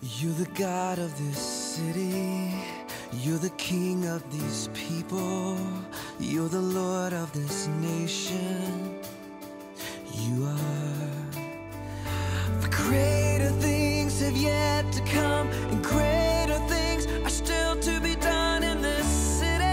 You're the God of this city. You're the King of these people. You're the Lord of this nation. You are. For greater things have yet to come, and greater things are still to be done in this city.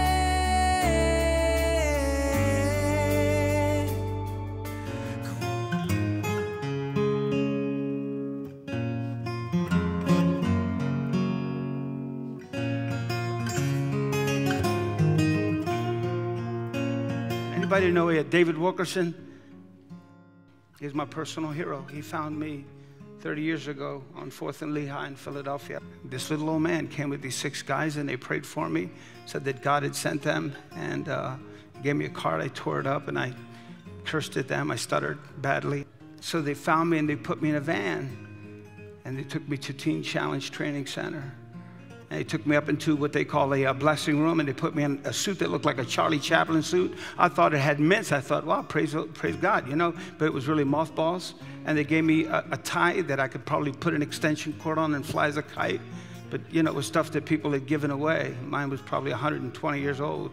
Anybody know David Wilkerson? He's my personal hero. He found me 30 years ago on 4th and Lehigh in Philadelphia. This little old man came with these 6 guys, and they prayed for me, said that God had sent them, and gave me a card. I tore it up, and I cursed at them. I stuttered badly. So they found me, and they put me in a van, and they took me to Teen Challenge Training Center. And they took me up into what they call a blessing room, and they put me in a suit that looked like a Charlie Chaplin suit. I thought it had mints. I thought, wow, praise God, you know, but it was really mothballs. And they gave me a tie that I could probably put an extension cord on and fly as a kite. But, you know, it was stuff that people had given away. Mine was probably 120 years old.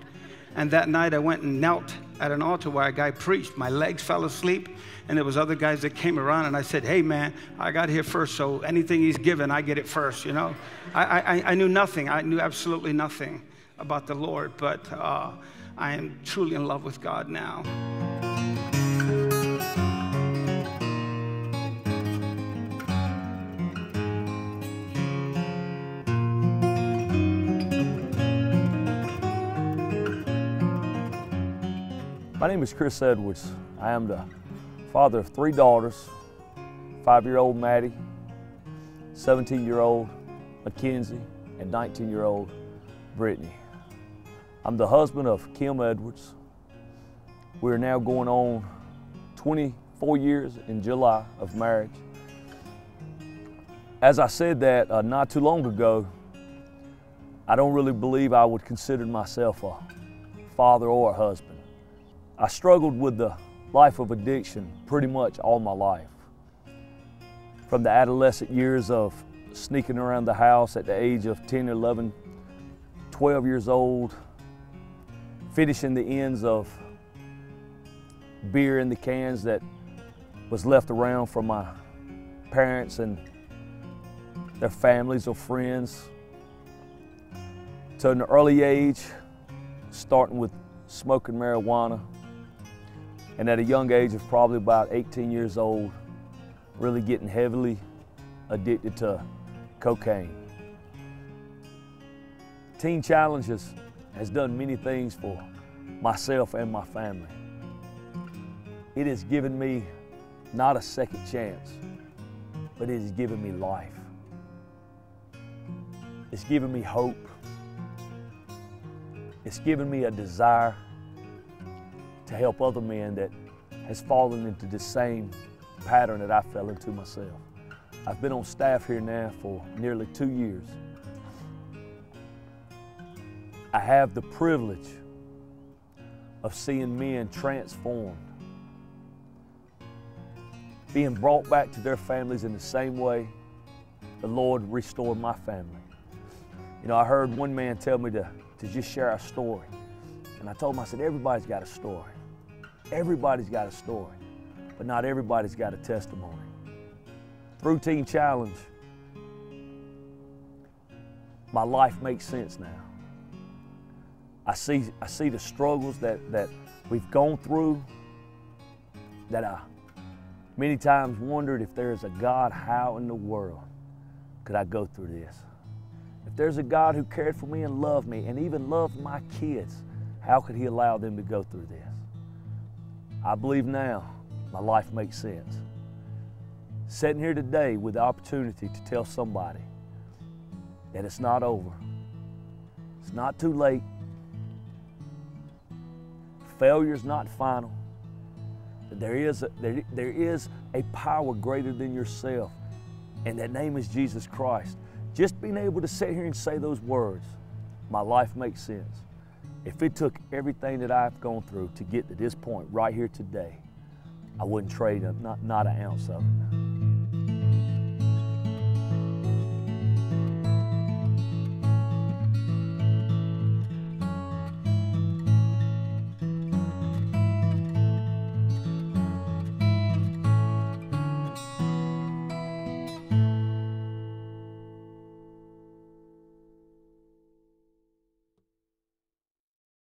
And that night I went and knelt at an altar where a guy preached. My legs fell asleep, and there was other guys that came around, and I said, hey man, I got here first, so anything he's given, I get it first, you know. I knew nothing. I knew absolutely nothing about the Lord, but I am truly in love with God now. My name is Chris Edwards. I am the father of 3 daughters, 5-year-old Maddie, 17-year-old Mackenzie, and 19-year-old Brittany. I'm the husband of Kim Edwards. We're now going on 24 years in July of marriage. As I said that not too long ago, I don't really believe I would consider myself a father or a husband. I struggled with the life of addiction pretty much all my life. From the adolescent years of sneaking around the house at the age of 10, 11, 12 years old, finishing the ends of beer in the cans that was left around from my parents and their families or friends, to an early age, starting with smoking marijuana, and at a young age of probably about 18 years old, really getting heavily addicted to cocaine. Teen Challenge has done many things for myself and my family. It has given me not a second chance, but it has given me life. It's given me hope. It's given me a desire to help other men that has fallen into the same pattern that I fell into myself. I've been on staff here now for nearly 2 years. I have the privilege of seeing men transformed, being brought back to their families in the same way the Lord restored my family. You know, I heard one man tell me to just share a story. And I told him, I said, everybody's got a story. Everybody's got a story, but not everybody's got a testimony. Through Teen Challenge, my life makes sense now. I see the struggles that we've gone through, that I many times wondered, if there is a God, how in the world could I go through this? If there's a God who cared for me and loved me and even loved my kids, how could He allow them to go through this? I believe now my life makes sense. Sitting here today with the opportunity to tell somebody that it's not over. It's not too late. Failure's not final. There is a power greater than yourself, and that name is Jesus Christ. Just being able to sit here and say those words, my life makes sense. If it took everything that I've gone through to get to this point right here today, I wouldn't trade not an ounce of it.